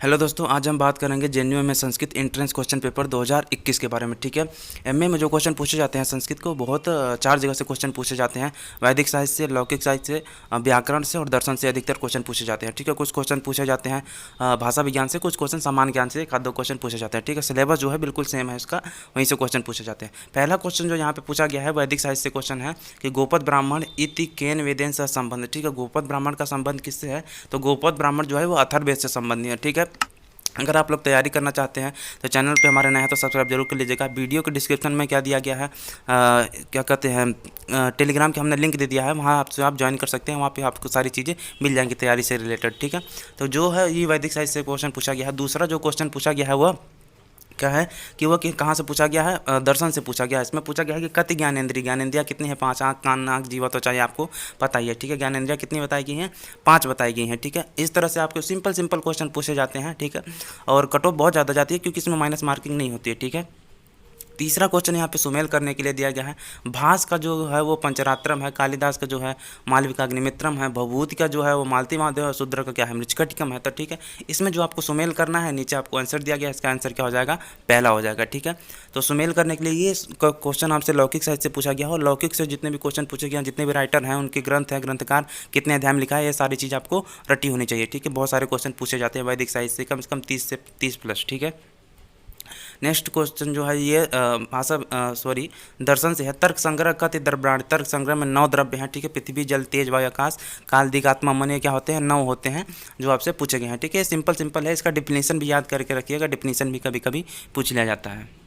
Hello दोस्तों, आज हम बात करेंगे जेएनयू में संस्कृत एंट्रेंस क्वेश्चन पेपर 2021 के बारे में। ठीक है, एमए में जो क्वेश्चन पूछे जाते हैं संस्कृत को बहुत चार जगह से क्वेश्चन पूछे जाते हैं। वैदिक साहित्य से, लौकिक साहित्य से, व्याकरण से और दर्शन से अधिकतर क्वेश्चन पूछे जाते हैं। ठीक है, कुछ क्वेश्चन पूछे जाते हैं भाषा विज्ञान से, कुछ क्वेश्चन सामान्य ज्ञान से, एक आध दो क्वेश्चन पूछे जाते हैं। ठीक है, सिलेबस जो है बिल्कुल सेम है इसका, वहीं से क्वेश्चन पूछे जाते हैं। पहला क्वेश्चन जो यहाँ पे पूछा गया है वैदिक साहित्य से क्वेश्चन है कि गोपद ब्राह्मण इति केन वेदेन से संबंध। ठीक है, गोपद ब्राह्मण का संबंध किससे है? तो गोपद ब्राह्मण जो है वो अथर्ववेद से संबंधी है। ठीक है, अगर आप लोग तैयारी करना चाहते हैं तो चैनल पे हमारे नए हैं तो सब्सक्राइब जरूर कर लीजिएगा। वीडियो के डिस्क्रिप्शन में क्या दिया गया है, क्या कहते हैं, टेलीग्राम के हमने लिंक दे दिया है, वहाँ आपसे आप ज्वाइन कर सकते हैं। वहाँ पे आपको सारी चीज़ें मिल जाएंगी तैयारी से रिलेटेड। ठीक है, तो जो है ये वैदिक साहित्य से क्वेश्चन पूछा गया है। दूसरा जो क्वेश्चन पूछा गया है वह क्या है कि वह कहाँ से पूछा गया है? दर्शन से पूछा गया है। इसमें पूछा गया है कि कति ज्ञानेंद्रिय, ज्ञानेंद्रिया कितनी है? 5 आँख, कान, नाक, जीवा, त्वचा, ये आपको पता ही है। ठीक है, ज्ञानेंद्रिया कितनी बताई गई हैं? 5 बताई गई हैं। ठीक है, इस तरह से आपको सिंपल सिंपल क्वेश्चन पूछे जाते हैं। ठीक है, और कट ऑफ बहुत ज़्यादा जाती है क्योंकि इसमें माइनस मार्किंग नहीं होती है। ठीक है, तीसरा क्वेश्चन यहाँ पे सुमेल करने के लिए दिया गया है। भास का जो है वो पंचरात्रम है, कालिदास का जो है मालविका अग्निमित्रम है, भभूति का जो है वो मालती माधव है, शूद्र का क्या है मृच्छकटिकम है। तो ठीक है, इसमें जो आपको सुमेल करना है, नीचे आपको आंसर दिया गया है, इसका आंसर क्या हो जाएगा? पहला हो जाएगा। ठीक है, तो सुमेल करने के लिए ये क्वेश्चन आपसे लौकिक साहित्य से पूछा गया हो। लौकिक से जितने भी क्वेश्चन पूछे गए हैं, जितने भी राइटर हैं, उनके ग्रंथ हैं, ग्रंथकार कितने अध्याय में लिखा है, ये सारी चीज़ आपको रटी होनी चाहिए। ठीक है, बहुत सारे क्वेश्चन पूछे जाते हैं वैदिक साहित्य से, कम से कम 30 से 30 प्लस। ठीक है, नेक्स्ट क्वेश्चन जो है ये दर्शन से है। तर्क संग्रह कति द्रव्याणि, तर्क संग्रह में 9 द्रव्य हैं। ठीक है, पृथ्वी, जल, तेज, वायु, आकाश, काल, दिक्, आत्मा, मन, ये क्या होते हैं? 9 होते हैं जो आपसे पूछे गए हैं। ठीक है, सिंपल सिंपल है, इसका डिफिनीशन भी याद करके रखिएगा, डिफिनीशन भी कभी कभी पूछ लिया जाता है।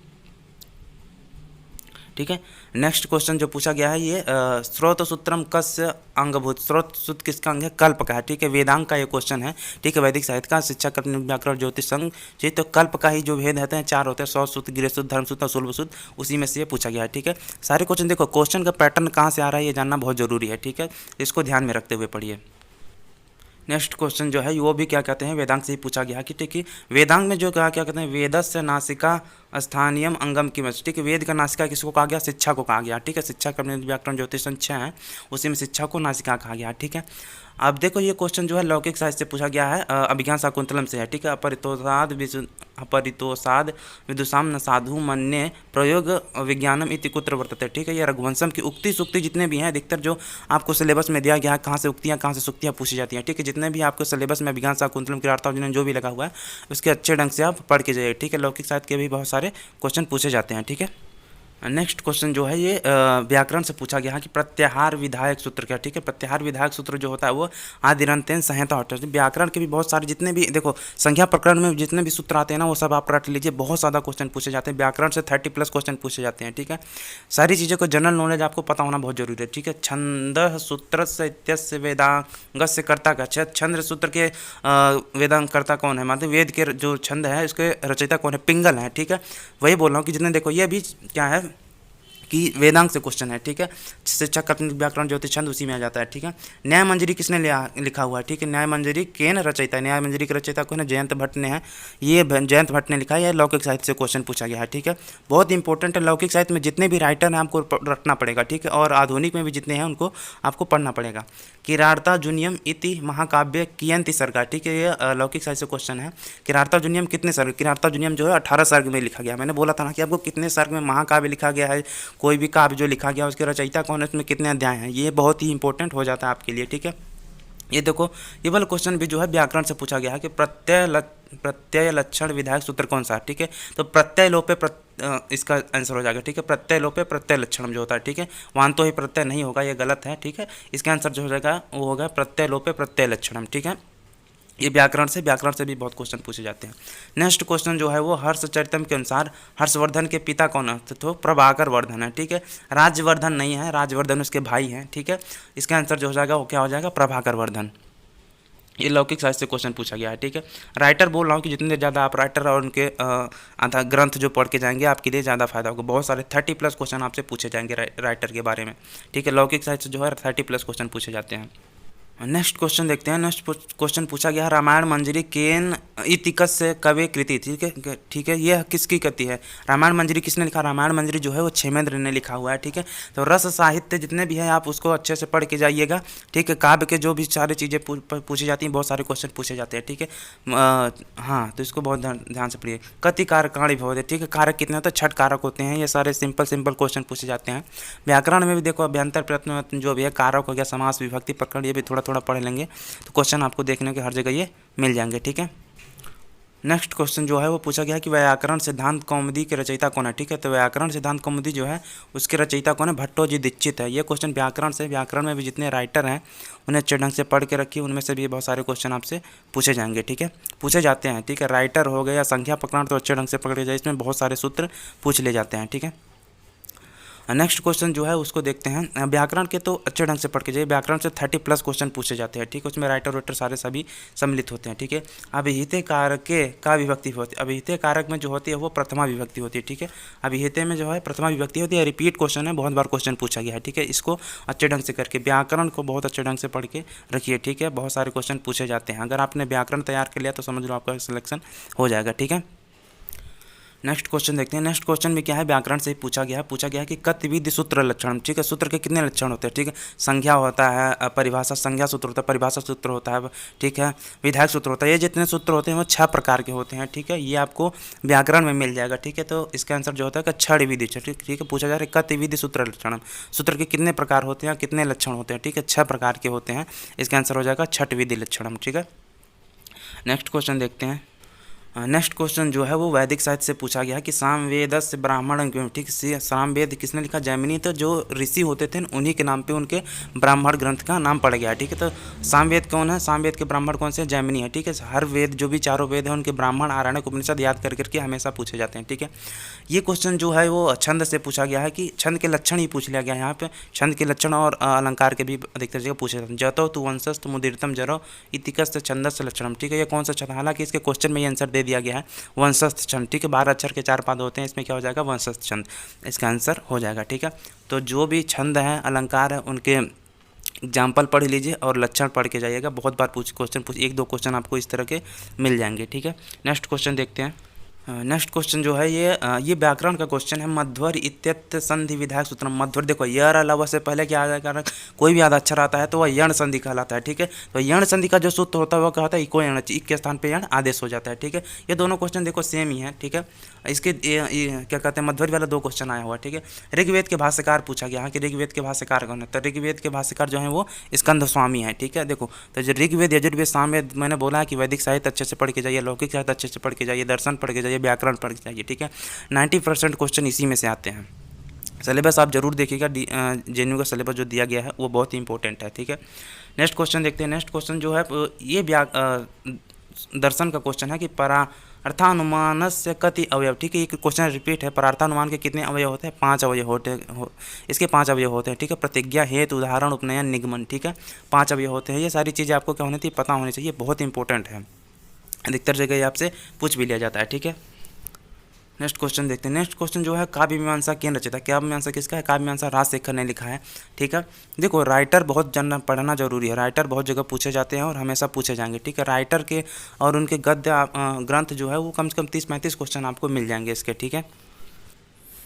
ठीक है, नेक्स्ट क्वेश्चन जो पूछा गया है ये स्रोत सूत्रम कस्य अंगभूत, स्रोत सूत्र किसका अंग है? कल्प का है। ठीक है, वेदांग का ये क्वेश्चन है। ठीक है, वैदिक साहित्य का, शिक्षा, कल्प, व्याकरण, ज्योतिष, संघ। जी, तो कल्प का ही जो भेद रहते हैं 4 होते हैं, सौ सूत्र, गृह सूत्र, धर्म सूत्र, शुल्ब सूत्र, उसी में से ये पूछा गया है। ठीक है, सारे क्वेश्चन देखो, क्वेश्चन का पैटर्न कहाँ से आ रहा है ये जानना बहुत जरूरी है। ठीक है, इसको ध्यान में रखते हुए पढ़िए। नेक्स्ट क्वेश्चन जो है वो भी क्या कहते हैं, वेदांग से ही पूछा गया कि ठीक है, वेदांग में जो क्या क्या कहते हैं, वेदस्य नासिका स्थानीयम अंगम की मत। ठीक है, वेद का नासिका किसको कहा गया? शिक्षा को कहा गया। ठीक है, शिक्षा का व्याकरण, ज्योतिष, संख्या है, उसी में शिक्षा को नासिका कहा गया। ठीक है, अब देखो ये क्वेश्चन जो है लौकिक साहित्य से पूछा गया है, अभिज्ञान शाकुंतलम से है। ठीक है, अपरितोषाद विदुषाम न साधु मन्ये प्रयोग विज्ञानम इति कुत्र वर्तते। ठीक है, ये रघुवंशम की उक्ति सुक्ति जितने भी हैं, अधिकतर जो आपको सिलेबस में दिया गया है, कहाँ से उक्तियाँ कहाँ से सुक्तियाँ पूछी जाती हैं। ठीक है, जितने भी आपको सिलेबस में अभिज्ञान शाकुंतलम, किरातार्जुनीय जिन्होंने जो भी लगा हुआ है उसके अच्छे ढंग से आप पढ़ के जाइए। ठीक है, लौकिक साहित्य के भी बहुत सारे क्वेश्चन पूछे जाते हैं। ठीक है, नेक्स्ट क्वेश्चन जो है ये व्याकरण से पूछा गया है कि प्रत्याहार विधायक सूत्र क्या? ठीक है, प्रत्याहार विधायक सूत्र जो होता है वो आदिरंतेन संहिता होता है। व्याकरण के भी बहुत सारे जितने भी देखो संख्या प्रकरण में जितने भी सूत्र आते हैं ना वो सब आप रट लीजिए, बहुत ज़्यादा क्वेश्चन पूछे जाते हैं। व्याकरण से 30 प्लस क्वेश्चन पूछे जाते हैं। ठीक है, सारी चीज़ों को जनरल नॉलेज आपको पता होना बहुत जरूरी है। ठीक है, छंद सूत्र से इत्यस्य वेदांग से कर्ता का, छंद सूत्र के वेदांग कर्ता कौन है? मतलब वेद के जो छंद है इसके रचयिता कौन है? पिंगल है। ठीक है, वही बोल रहा हूँ कि जितने देखो ये भी क्या है कि वेदांग से क्वेश्चन है। ठीक है, शिक्षा, कल्प, व्याकरण, ज्योतिष, छंद उसी में आ जाता है। ठीक है, न्याय मंजरी किसने लिखा हुआ है? ठीक है, न्याय मंजरी केन रचयिता, न्याय मंजरी के रचयिता कौन है? जयंत भट्ट ने है। ये जयंत भट्ट ने लिखा है। यह लौकिक साहित्य से क्वेश्चन पूछा गया है। ठीक है, बहुत इंपॉर्टेंट है। लौकिक साहित्य में जितने भी राइटर हैं आपको रखना पड़ेगा। ठीक है, और आधुनिक में भी जितने हैं उनको आपको पढ़ना पड़ेगा। किरातार्जुनीयम इति महाकाव्य कियंति सर्गा। ठीक है, ये लौकिक साहित्य से क्वेश्चन है। किरातार्जुनीयम कितने सर्ग? किरातार्जुनीयम जो है 18 सर्ग में लिखा गया। मैंने बोला था ना कि आपको कितने सर्ग में महाकाव्य लिखा गया है, कोई भी काव्य जो लिखा गया उसके रचयिता कौन है, उसमें कितने अध्याय हैं, ये बहुत ही इंपॉर्टेंट हो जाता है आपके लिए। ठीक है, ये देखो ये वाला क्वेश्चन भी जो है व्याकरण से पूछा गया है कि प्रत्यय लक्षण विधायक सूत्र कौन सा है? ठीक है, तो प्रत्यय लोपे इसका आंसर हो जाएगा। ठीक है, प्रत्यय लोपे प्रत्यय लक्षण जो होता है। ठीक है, वहां तो ही प्रत्यय नहीं होगा, ये गलत है। ठीक है, इसका आंसर जो हो जाएगा वो होगा प्रत्यय लोपे प्रत्यय लक्षणम। ठीक है, ये व्याकरण से भी बहुत क्वेश्चन पूछे जाते हैं। नेक्स्ट क्वेश्चन जो है वो हर्षचरितम के अनुसार हर्षवर्धन के पिता कौन है? तो प्रभाकर वर्धन है। ठीक है, राज्यवर्धन नहीं है, राज्यवर्धन उसके भाई हैं। ठीक है, इसका आंसर जो हो जाएगा वो क्या हो जाएगा? प्रभाकर वर्धन। ये लौकिक साहित्य से क्वेश्चन पूछा गया है। ठीक है, राइटर बोल रहा हूँ कि जितने ज़्यादा आप राइटर और उनके आधा ग्रंथ जो पढ़ के जाएंगे आपके लिए ज़्यादा फायदा होगा। बहुत सारे 30 प्लस क्वेश्चन आपसे पूछे जाएंगे राइटर के बारे में। ठीक है, लौकिक साहित्य जो है 30 प्लस क्वेश्चन पूछे जाते हैं। नेक्स्ट क्वेश्चन देखते हैं। नेक्स्ट क्वेश्चन पूछा गया है रामायण मंजरी केन इतिकस्य कवि कृति, ठीक है, ठीक है। ये किसकी कृति है? रामायण मंजरी किसने लिखा? रामायण मंजरी जो है वो क्षेमेंद्र ने लिखा हुआ है, ठीक है। तो रस साहित्य जितने भी है आप उसको अच्छे से पढ़ के जाइएगा, ठीक है। काव्य के जो भी सारी चीज़ें पूछी जाती हैं, बहुत सारे क्वेश्चन पूछे जाते हैं, ठीक है। हाँ, तो इसको बहुत ध्यान से पढ़िए। कति कारकाणि भवति, ठीक है। कारक कितने होते हैं? 6 कारक होते हैं। ये सारे सिंपल क्वेश्चन पूछे जाते हैं। व्याकरण में भी देखो अभ्यंतर प्रत्यय जो भी है, कारक हो गया, समास, विभक्ति, प्रकरण, ये भी थोड़ा थोड़ा पढ़ लेंगे तो क्वेश्चन आपको देखने के हर जगह ये मिल जाएंगे, ठीक है। नेक्स्ट क्वेश्चन जो है वो पूछा गया कि व्याकरण सिद्धांत कौमुदी के रचयिता कौन है, ठीक है। तो व्याकरण सिद्धांत कौमुदी जो है उसके रचयिता कौन है? भट्टोजी दीक्षित है। ये क्वेश्चन व्याकरण से, व्याकरण में भी जितने राइटर हैं उन्हें अच्छे ढंग से पढ़ के रखिए, उनमें से भी बहुत सारे क्वेश्चन आपसे पूछे जाएंगे, ठीक है, पूछे जाते हैं, ठीक है। राइटर हो गया या संख्या प्रकरण तो अच्छे ढंग से पकड़े जाए, इसमें बहुत सारे सूत्र पूछ ले जाते हैं, ठीक है। नेक्स्ट क्वेश्चन जो है उसको देखते हैं। व्याकरण के तो अच्छे ढंग से पढ़ के जाइए, व्याकरण से 30+ क्वेश्चन पूछे जाते हैं, ठीक है। उसमें राइटर वाइटर सारे सभी सम्मिलित होते हैं, ठीक है। अभिहिते कारक का विभक्ति होती है, अभिहिते कारक में जो होती है वो प्रथमा विभक्ति होती है, ठीक है। अभिहिते में जो है प्रथमा विभक्ति होती है। रिपीट क्वेश्चन है, बहुत बार क्वेश्चन पूछा गया है, ठीक है। इसको अच्छे ढंग से करके व्याकरण को बहुत अच्छे ढंग से पढ़ के रखिए, ठीक है। बहुत सारे क्वेश्चन पूछे जाते हैं। अगर आपने व्याकरण तैयार कर लिया तो समझ लो आपका सिलेक्शन हो जाएगा, ठीक है। नेक्स्ट क्वेश्चन देखते हैं। नेक्स्ट क्वेश्चन में क्या है? व्याकरण से ही पूछा गया है कि कतिविधि सूत्र लक्षण, ठीक है। सूत्र के कितने लक्षण होते हैं, ठीक है। संज्ञा होता है, परिभाषा संज्ञा सूत्र होता है, परिभाषा सूत्र होता है, ठीक है, विधायक सूत्र होता है। ये जितने सूत्र होते हैं वो 6 प्रकार के होते हैं, ठीक है। ये आपको व्याकरण में मिल जाएगा, ठीक है। तो इसका आंसर जो होता है कि छड़ विधि, ठीक है। पूछा जा रहा है कतिविधि सूत्र लक्षण, सूत्र के कितने प्रकार होते हैं, कितने लक्षण होते हैं, ठीक है। 6 प्रकार के होते हैं। इसका आंसर हो जाएगा छठ विधि लक्षणम, ठीक है। नेक्स्ट क्वेश्चन देखते हैं। नेक्स्ट क्वेश्चन जो है वो वैदिक साहित्य से पूछा गया है कि सामवेदस्य ब्राह्मण, ठीक है। सामवेद किसने लिखा? जैमिनी। तो जो ऋषि होते थे उन्हीं के नाम पे उनके ब्राह्मण ग्रंथ का नाम पड़ गया है, ठीक है। तो सामवेद कौन है? सामवेद के ब्राह्मण कौन से? जैमिनी है, ठीक है। हर वेद जो भी चारों वेद हैं उनके ब्राह्मण, आरण्यक, उपनिषद याद कर करके हमेशा पूछे जाते हैं, ठीक है। ये क्वेश्चन जो है वो छंद से पूछा गया है कि छंद के लक्षण ही पूछ लिया गया है यहाँ पे। छंद के लक्षण और अलंकार के भी अधिकतर जगह पूछे जाते हैं। जतो तु वंशस्त मुदीरतम जरो इतिकस्त छंदस्य लक्षणम, ठीक है। ये कौन सा छंद? हालांकि इसके क्वेश्चन में ये आंसर दे दिया गया है वंशस्थ छंद, ठीक है। 12 अक्षर के 4 पाद होते हैं, इसमें क्या हो जाएगा? वंशस्थ छंद इसका आंसर हो जाएगा, ठीक है। तो जो भी छंद हैं, अलंकार है, उनके एग्जाम्पल पढ़ लीजिए और लक्षण पढ़ के जाइएगा। बहुत बार क्वेश्चन 1-2 क्वेश्चन आपको इस तरह के मिल जाएंगे, ठीक है। नेक्स्ट क्वेश्चन देखते हैं। नेक्स्ट क्वेश्चन जो है ये व्याकरण का क्वेश्चन है। मध्वर इत्यत्र संधि विधायक सूत्र। मध्वर देखो यर अलावा से पहले क्या आ जाएगा? कोई भी आधा अक्षर आता है तो वह यण संधि कहलाता है, ठीक है। तो यण संधि का जो सूत्र होता है वो क्या होता है? इको यण, इक के स्थान पे यण आदेश हो जाता है, ठीक है। ये दोनों क्वेश्चन देखो सेम ही है, ठीक है। इसके क्या कहते हैं, मध्वर वाला 2 क्वेश्चन आया हुआ, ठीक है। ऋग्वेद के भाष्यकार पूछा गया है कि ऋग्वेद के भाष्यकार कौन है? तो ऋग्वेद के भाष्यकार जो है वो स्कंद स्वामी है, ठीक है। देखो तो जो ऋग्वेद, यजुर्वेद, सामवेद, मैंने बोला है कि वैदिक साहित्य अच्छे से पढ़ के जाइए, लौकिक साहित्य अच्छे से पढ़ के जाइए, दर्शन पढ़ के जाइए, व्याकरण पढ़ के जाइए, ठीक है। 90% क्वेश्चन इसी में से आते हैं। सिलेबस आप जरूर देखिएगा, जेएनयू का सिलेबस जो दिया गया है वो बहुत ही इंपॉर्टेंट है, ठीक है। नेक्स्ट क्वेश्चन देखते हैं। नेक्स्ट क्वेश्चन जो है ये दर्शन का क्वेश्चन है कि परार्थानुमानस्य कति अवयव, ठीक है। ये क्वेश्चन रिपीट है। परार्थानुमान के कितने अवयव होते हैं? 5 अवयव होते हैं। इसके 5 अवयव होते हैं, ठीक है। प्रतिज्ञा, हेतु, उदाहरण, उपनयन, निगमन, ठीक है। 5 अवयव होते हैं। ये सारी चीज़ें आपको क्या होनी चाहिए? पता होनी चाहिए, बहुत इंपॉर्टेंट है। अधिकतर जगह आपसे पूछ भी लिया जाता है, ठीक है। नेक्स्ट क्वेश्चन देखते हैं। नेक्स्ट क्वेश्चन जो है काव्य मीमांसा किन रचिता। काव्य मीमांसा किसका है? काव्य मीमांसा राजशेखर ने लिखा है, ठीक है। देखो राइटर बहुत पढ़ना जरूरी है। राइटर बहुत जगह पूछे जाते हैं और हमेशा पूछे जाएंगे, ठीक है। राइटर के और उनके गद्य ग्रंथ जो है वो कम से कम 30-35 क्वेश्चन आपको मिल जाएंगे इसके, ठीक है।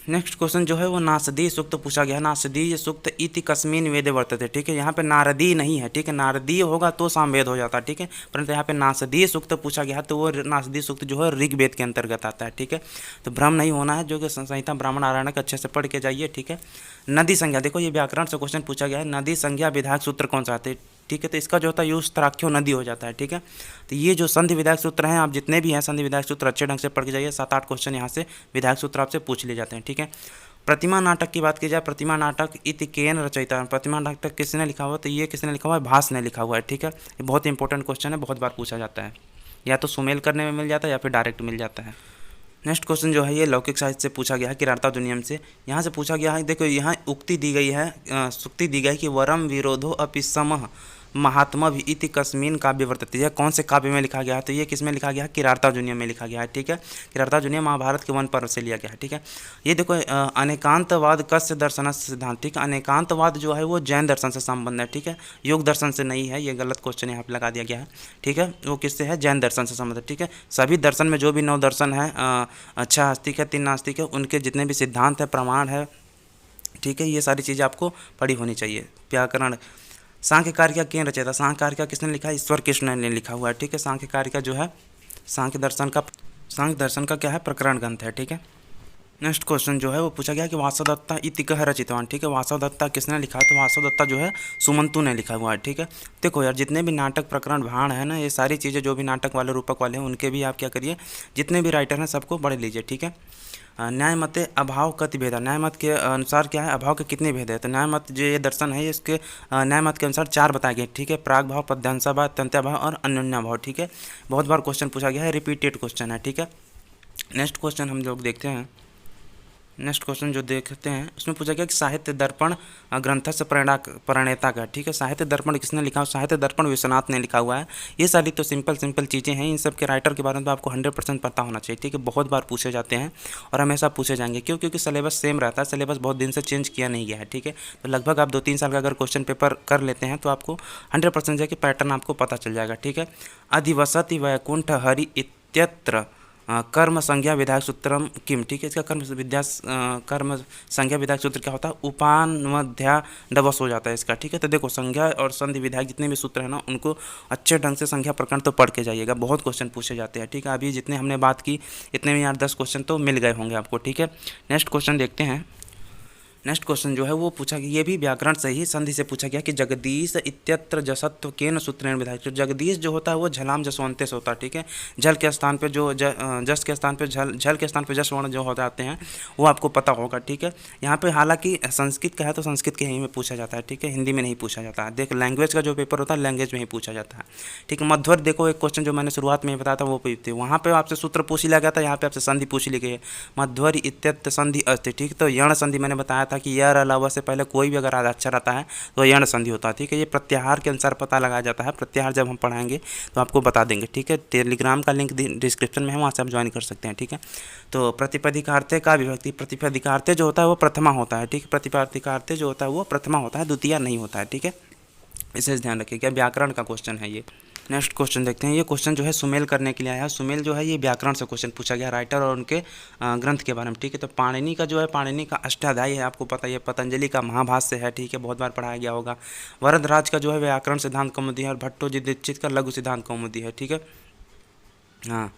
नेक्स्ट क्वेश्चन जो है वो नासदी सूक्त पूछा गया है। नासदी सूक्त इति कस्मिन वेदे वर्तते, ठीक है। यहाँ पे नारदी नहीं है, ठीक है। नारदी होगा तो सामवेद हो जाता है, ठीक है। परंतु यहाँ पे नासदी सूक्त पूछा गया है तो वो नासदी सूक्त जो है ऋग्वेद के अंतर्गत आता है, ठीक है। तो भ्रम नहीं होना है, जो कि संहिता ब्राह्मण आरण्यक अच्छे से पढ़ के जाइए, ठीक है। नदी संज्ञा, देखो ये व्याकरण से क्वेश्चन पूछा गया है। नदी संज्ञा विधायक सूत्र कौन सा आते हैं, ठीक है। तो इसका जो होता है यूज त्राख्यो नदी हो जाता है, ठीक है। तो ये जो संधि विधायक सूत्र हैं, आप जितने भी हैं संधि विधायक सूत्र अच्छे ढंग से पढ़ के जाइए। 7-8 क्वेश्चन यहाँ से विधायक सूत्र आपसे पूछ लिए जाते हैं, ठीक है। प्रतिमा नाटक की बात की जाए, प्रतिमा नाटक इति केन रचयिता। प्रतिमा नाटक किसने लिखा हुआ? तो ये किसने लिखा हुआ है? भास ने लिखा हुआ है, ठीक है। ये बहुत इंपॉर्टेंट क्वेश्चन है, बहुत बार पूछा जाता है। या तो सुमेल करने में मिल जाता है या फिर डायरेक्ट मिल जाता है। नेक्स्ट क्वेश्चन जो है ये लौकिक साहित्य से पूछा गया है, किरातार्जुनीयम से। यहाँ से पूछा गया है, देखो यहाँ उक्ति दी गई है, सुक्ति दी गई है कि वरम विरोधो अपि समः महात्मा भी इति कस्मिन काव्य वर्तते। यह कौन से काव्य में लिखा गया है? तो ये किस में लिखा गया है? किरातार्जुनीय में लिखा गया है। ठीक है, किरातार्जुनीय महाभारत के वन पर्व से लिया गया है। ठीक है, ये देखो अनेकांतवाद कस्य दर्शन सिद्धांत। ठीक है, अनेकांतवाद जो है वो जैन दर्शन से संबंध है। ठीक है, योग दर्शन से नहीं है, ये गलत क्वेश्चन यहाँ पे लगा दिया गया है। ठीक है, वो किससे है? जैन दर्शन से संबंध है। ठीक है, सभी दर्शन में जो भी 9 दर्शन है, 6 आस्तिक है, 3 नास्तिक है, उनके जितने भी सिद्धांत है, प्रमाण है, ठीक है, ये सारी चीज़ें आपको पढ़ी होनी चाहिए। व्याकरण सांख्य कारिका किन रचयिता? सांख्य कारिका किसने लिखा है? ईश्वर कृष्ण ने लिखा हुआ है। ठीक है, सांख्य कारिका जो है सांख्य दर्शन का क्या है? प्रकरण ग्रंथ है। ठीक है, नेक्स्ट क्वेश्चन जो है वो पूछा गया कि वासवदत्ता इति कः रचितवान। ठीक है, वासवदत्ता किसने लिखा है? तो वासवदत्ता जो है सुमंतु ने लिखा हुआ है। ठीक है, देखो यार, जितने भी नाटक प्रकरण भाण है ना, ये सारी चीज़ें जो भी नाटक वाले रूपक वाले हैं उनके भी आप क्या करिए, जितने भी राइटर हैं सबको पढ़ लीजिए। ठीक है, न्याय मते अभाव कति भेद। न्याय मत के अनुसार क्या है? अभाव के कितने भेद है? तो न्याय मत जो ये दर्शन है इसके न्याय मत के अनुसार 4 बताए गए। ठीक है, प्राग भाव, पद्यांशा भाव, तंत्या भाव और अन्योन्या भाव। ठीक है, बहुत बार क्वेश्चन पूछा गया है, रिपीटेड क्वेश्चन है। ठीक है, नेक्स्ट क्वेश्चन हम लोग देखते हैं। नेक्स्ट क्वेश्चन जो देखते हैं उसमें पूछा गया कि साहित्य दर्पण ग्रंथ से प्रणेता का। ठीक है, साहित्य दर्पण किसने लिखा? साहित्य दर्पण विश्वनाथ ने लिखा हुआ है। ये सारी तो सिंपल चीज़ें हैं, इन सब के राइटर के बारे में तो आपको 100% पता होना चाहिए। ठीक है, बहुत बार पूछे जाते हैं और हमेशा पूछे जाएंगे। क्यों? क्योंकि सिलेबस सेम रहता है, सिलेबस बहुत दिन से चेंज किया नहीं गया है। ठीक है, तो लगभग आप 2-3 साल का अगर क्वेश्चन पेपर कर लेते हैं तो आपको 100% जो है कि पैटर्न आपको पता चल जाएगा। ठीक है, अधिवसति वैकुंठ हरि इत्यत्र कर्म संज्ञा विधायक सूत्रम किम। ठीक है, इसका कर्म संज्ञा विधायक सूत्र क्या होता है? उपान मध्या डबस हो जाता है इसका। ठीक है, तो देखो संज्ञा और संधि विधायक जितने भी सूत्र है ना, उनको अच्छे ढंग से संज्ञा प्रकरण तो पढ़ के जाइएगा, बहुत क्वेश्चन पूछे जाते हैं। ठीक है, अभी जितने हमने बात की इतने में 8-10 क्वेश्चन तो मिल गए होंगे आपको। ठीक है, नेक्स्ट क्वेश्चन देखते हैं। नेक्स्ट क्वेश्चन जो है वो पूछा गया, ये भी व्याकरण से ही संधि से पूछा गया कि जगदीश इत्यत्र जसत्व केन सूत्रेण विधायक। तो जगदीश जो होता है वो झलाम जसवंते से होता है। ठीक है, जल के स्थान पे जो जस के स्थान पे झल के स्थान पे जस वर्ण जो हो जाते हैं वो आपको पता होगा। ठीक है, यहाँ पे हालांकि संस्कृत का है तो संस्कृत के ही में पूछा जाता है। ठीक है, हिंदी में नहीं पूछा जाता है। देख, लैंग्वेज का जो पेपर होता है लैंग्वेज में ही पूछा जाता है। ठीक है, मध्वर देखो एक क्वेश्चन जो मैंने शुरुआत में बताया था वो थे, वहाँ पे आपसे सूत्र पूछ लिया गया था, यहाँ पे आपसे संधि पूछ ली गई है। मध्वर इत्यत्र संधि अस्ति। ठीक, तो यण संधि मैंने बताया था कि यर अलावा से पहले कोई भी अगर अक्षर आता है तो यण संधि होता है। ठीक है, ये प्रत्याहार के अनुसार पता लगाया जाता है। प्रत्याहार जब हम पढ़ाएंगे तो आपको बता देंगे। ठीक है, टेलीग्राम का लिंक डिस्क्रिप्शन में है, वहाँ से आप ज्वाइन कर सकते हैं। ठीक है, तो प्रतिपदिकार्थे का विभक्ति, प्रतिपदिकार्थे जो होता है वो प्रथमा होता है। ठीक है, प्रतिपदिकार्थे जो होता है वो प्रथमा होता है, द्वितीय नहीं होता है। ठीक है, इसे ध्यान रखिएगा, व्याकरण का क्वेश्चन है ये। नेक्स्ट क्वेश्चन देखते हैं। ये क्वेश्चन जो है सुमेल करने के लिए आया है। सुमेल जो है ये व्याकरण से क्वेश्चन पूछा गया, राइटर और उनके ग्रंथ के बारे में। ठीक है, तो पाणिनि का जो है, पाणिनि का अष्टाध्यायी है, आपको पता है, पतंजलि का महाभाष्य है। ठीक है, बहुत बार पढ़ाया गया होगा। वरदराज का जो है व्याकरण सिद्धांत कौमुदी है और भट्टोजी दीक्षित का लघु सिद्धांत कौमुदी है। ठीक है, हाँ,